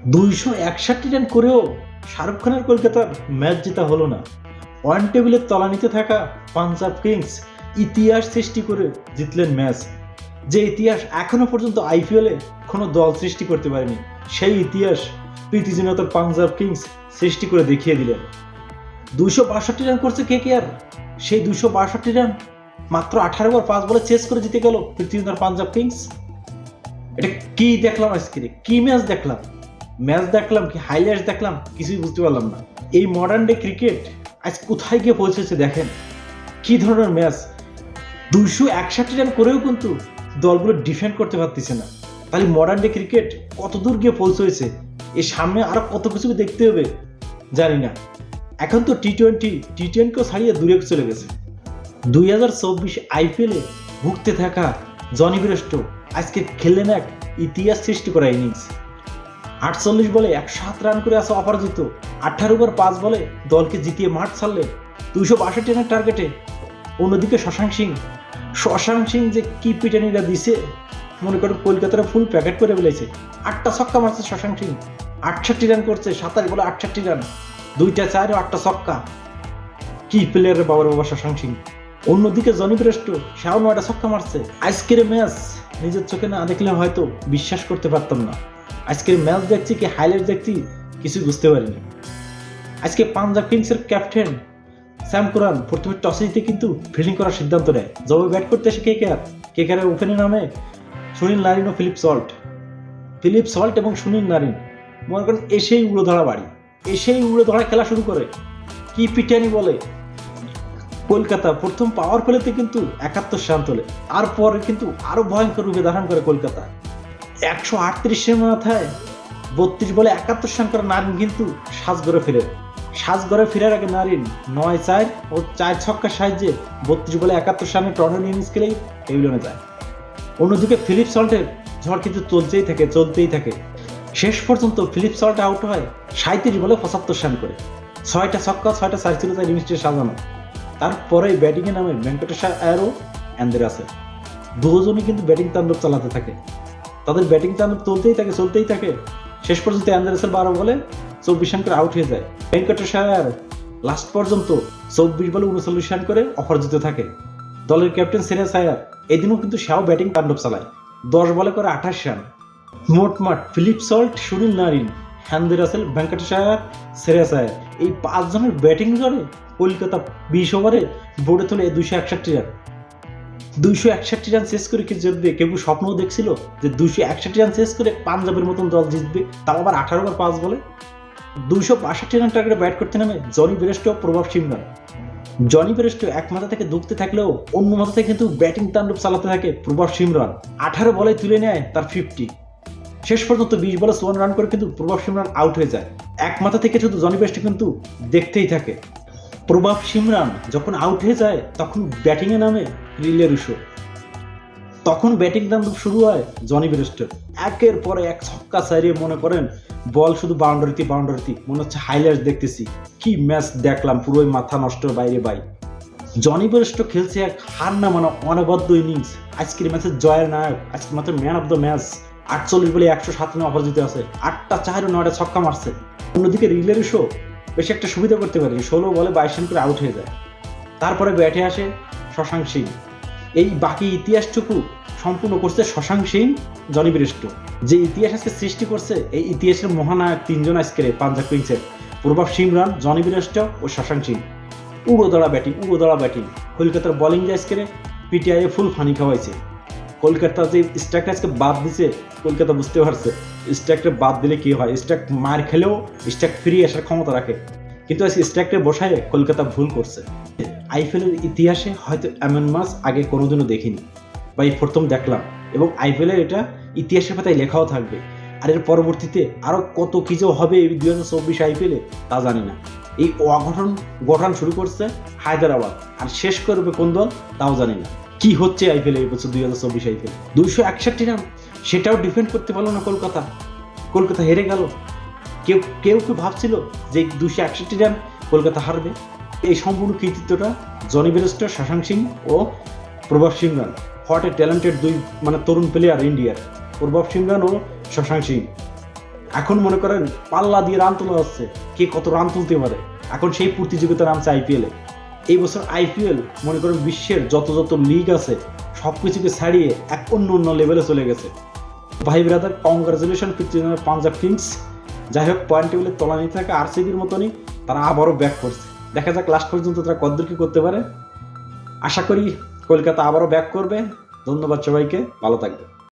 261 run করেও শাহরুখ খানের কলকাতার ম্যাচ জেতা হলো না। ওয়ান টেবিলের তলানিতে থাকা পাঞ্জাব কিংস ইতিহাস সৃষ্টি করে জিতলেন ম্যাচ, যে ইতিহাস এখনো পর্যন্ত আইপিএলে কোনো দল সৃষ্টি করতে পারেনি। সেই ইতিহাস প্রীতি জিন্টার পাঞ্জাব কিংস সৃষ্টি করে দেখিয়ে দিলেন। 262 রান করছে কেকেআর, সেই 262 রান মাত্র 18 ওভার 5 বলে চেস করে জিতে গেল প্রীতি জিন্টার পাঞ্জাব কিংস। এটা কি দেখলাম আজকে, কি ম্যাচ দেখলাম, কি হাইলাইটস দেখলাম, কিছুই বুঝতে পারলাম না। এই মডার্ন ডে ক্রিকেট আজ কোথায় গিয়ে পৌঁছেছে দেখেন, কি ধরনের ম্যাচ। 261 রান করেও কিন্তু দলগুলো ডিফেন্ড করতে পারতেছে না। তাহলে মডার্ন ডে ক্রিকেট কত দূর গিয়ে পৌঁছেছে, এর সামনে আরো কত কিছু দেখতে হবে জানি না। এখন তো টি-20কেও ছাড়িয়ে দূরে চলে গেছে। 2024 আইপিএলে ভুগতে থাকা জনি ব্রেস্টো আজকে খেললেন এক ইতিহাস সৃষ্টি করা ইনিংস। 48 বলে 107 রান করে আসা অপরাজিত, 18 ওভার 5 বলে দলকে জিতিয়ে মাঠ ছাড়লেন 262 রানের টার্গেটে। অন্যদিকে শশাঙ্ক সিং যে কি পিটানিটা দিছে, মনে করেন কলকাতার ফুল প্যাকেট করে ফেলেছে। 8টা ছক্কা মারছে শশাঙ্ক সিং, 68 রান করছে, 27 বলে 68 রান, 2টা 4 ও 8টা ছক্কা। কি প্লেয়ারের বাবা শশাঙ্ক সিং। অন্যদিকে জনি ব্রেস্টো সেও 9টা ছক্কা মারছে। আজকের ম্যাচ নিজের চোখে না দেখলে হয়তো বিশ্বাস করতে পারতাম না। আজকের ম্যাচ দেখছি কি হাইলাইট দেখছি কিছু বুঝতে পারিনি। আজকে পাঞ্জাব কিংসের ক্যাপ্টেন স্যাম কুরান প্রথমে টসে জিতে কিন্তু ফিল্ডিং করার সিদ্ধান্ত নেয়। জবে ব্যাট করতে এসে কেকেআর ওপেনে নামে সুনীল নারিন ও ফিলিপ সল্ট এবং সুনীল নারিন মনে করেন এসেই উড়ো ধরা খেলা শুরু করে। কি পিটানি বলে। কলকাতা প্রথম পাওয়ার প্লেতে কিন্তু 71 রান তোলে, তারপরে কিন্তু আরো ভয়ঙ্কর রূপে ধারণ করে কলকাতা। 138 এর মাথায় 32 বলে 71 রান করা নারিন কিন্তু সাজগড়ে ফেরার আগে নারিন 9-4 ও 4 ছক্কার সাহায্যে 32 বলে 71 রানের টর্নেডো ইনিংস খেলেই টেবিলে যায়। অন্যদিকে ফিলিপ সল্টের ঝড় কিন্তু চলতেই থাকে। শেষ পর্যন্ত ফিলিপ সল্ট আউট হয় 37 বলে 75 রান করে, 6টা ছক্কা 6টা 4 ছিল তাই ইনিংসটি সাজানো। তারপরে ব্যাটিংয়ে নামে ভেঙ্কটেশ আয়ার ও অ্যান্ডে রাসেল। দুজনই কিন্তু ব্যাটিং তাণ্ডব চালাতে থাকে, তাদের ব্যাটিং তাণ্ডব চলতেই থাকে। শেষ পর্যন্ত অ্যান্ডে রাসেল 12 বলে 24 রান করে আউট হয়ে যায়। ভেঙ্কটেশ আয়ার লাস্ট পর্যন্ত 24 বলে 39 রান করে অপরাজিত থাকে। দলের ক্যাপ্টেন শ্রেয়াস আয়ার এদিনও কিন্তু সেও ব্যাটিং তাণ্ডব চালায়, 10 বলে করে 28 রান। মোটমাট Philip Salt, Sunil Narine, Andre Russell, Venkatesh Iyer, Shreyas Iyer, এই 5 জনের ব্যাটিং জড়ে কলকাতা 20 ওভারে বোর্ডে তোলে 261 রান। 261 রান শেষ করে কি জিতবে? কেউ স্বপ্নও দেখছিল যে 261 রান শেষ করে পাঞ্জাবের মতন দল জিতবে, তাও আবার 18 ওভার 5 বলে। 262 রান টার্গেটে ব্যাট করতে নামে জনি ব্রেস্টো, প্রভাব সিমরন। জনি ব্রেস্টো এক মাথা থেকে দুঃখতে থাকলেও অন্য মাথা থেকে কিন্তু ব্যাটিং তাণ্ডব চালাতে থাকে প্রভাব সিমরন। 18 বলে তুলে নেয় তার 50। শেষ পর্যন্ত 20 বলে 54 রান করে কিন্তু প্রভাব সিমরন আউট হয়ে যায়। এক মাথা থেকে শুধু জনি ব্রেস্টো কিন্তু দেখতেই থাকে। প্রভাব সিমরন যখন আউট হয়ে যায় তখন ব্যাটিংয়ে নামে রিলে রুশো। তখন ব্যাটিং তাণ্ডব শুরু হয় জনি ব্রেস্টোর। একের পরে এক ছক্কা সারিয়ে মনে করেন বল শুধু বাউন্ডারিতে, মনে হচ্ছে হাইলাইটস দেখতেছি। কি ম্যাচ দেখলাম, পুরোই মাথা নষ্ট বাইরে বাই। জনি ব্রেস্টো খেলছে এক হার না মানা অনবদ্য ইনিংস। আজকের ম্যাচের জয়ের নায়ক, আজকের মাত্র ম্যান অফ দ্য ম্যাচ। 48 বলে 107 রানে অপরাজিত আছে, 8টা 4 ও 9টা ছক্কা মারছে। অন্যদিকে রিলে রুশো বেশি একটা সুবিধা করতে পারে, 16 বলে 22 রান করে আউট হয়ে যায়। তারপরে ব্যাটে আসে শশাঙ্ক সিং। এই বাকি ইতিহাসটুকু সম্পূর্ণ করছে শশাঙ্ক সিং, জনি ব্রেস্টো। যে ইতিহাস আজকে সৃষ্টি করছে, এই ইতিহাসের মহানায়ক 3 জন আজকের পাঞ্জাব কিংসের, প্রভাব সিমরন, জনি ব্রেস্টো ও শশাঙ্ক সিং। উড়োদড়া ব্যাটিং। কলকাতার বোলিং যে আজকের পিটিআই ফুল ফানি খাওয়াইছে। কলকাতা যে স্ট্রাইক আজকে বাদ দিছে, কলকাতা বুঝতে পারছে স্ট্রাইকটা বাদ দিলে কি হয়। স্ট্রাইক মার খেলেও স্ট্রাইক ফিরিয়ে আসার ক্ষমতা রাখে, কিন্তু আজকে স্ট্রাইকটা বসায় কলকাতা ভুল করছে। আইপিএলের ইতিহাসে হয়তো এমন ম্যাচ আগে কোনোদিনও দেখিনি, বা এই প্রথম দেখলাম, এবং আইপিএলের এটা ইতিহাসের পাতায় লেখাও থাকবে। আর এর পরবর্তীতে আরও কত কি যে হবে এই 2024 আইপিএলে তা জানি না। এই গঠন শুরু করছে হায়দ্রাবাদ, আর শেষ করবে কোন দল তাও জানি না। কি হচ্ছে আইপিএল এই বছর 2024 আইপিএল? 261 রান, সেটাও ডিফেন্ড করতে পারলো না কলকাতা হেরে গেল। কেউ ভাবছিল যে 261 রান কলকাতা হারবে? এই সম্পূর্ণ কৃতিত্বটা জনি ব্রেস্টো, শশাঙ্ক সিং ও প্রভাব সিমরন। হোয়াট এ ট্যালেন্টেড দুই তরুণ প্লেয়ার ইন্ডিয়ার, প্রভাব সিমরন ও শশাঙ্ক সিং। এখন মনে করেন পাল্লা দিয়ে রান তোলা হচ্ছে, কে কত রান তুলতে পারে। এখন সেই প্রতিযোগিতা নামছে আইপিএলে। এই বছর আইপিএল মনে করেন বিশ্বের যত যত লিগ আছে সব কিছুকে ছাড়িয়ে এক অন্য লেভেলে চলে গেছে। ভাই ব্রাদার, কংগ্রাচুলেশন পাঞ্জাব কিংস। যাই হোক, পয়েন্ট টেবিলের তলানিতে থাকা আরসিবির মতনই তারা আবারও ব্যাক করছে। দেখা যাক লাস্ট পর্যন্ত তারা কতদূর কি করতে পারে। আশা করি কলকাতা আবারও ব্যাক করবে। ধন্যবাদ সবাইকে, ভালো থাকবে।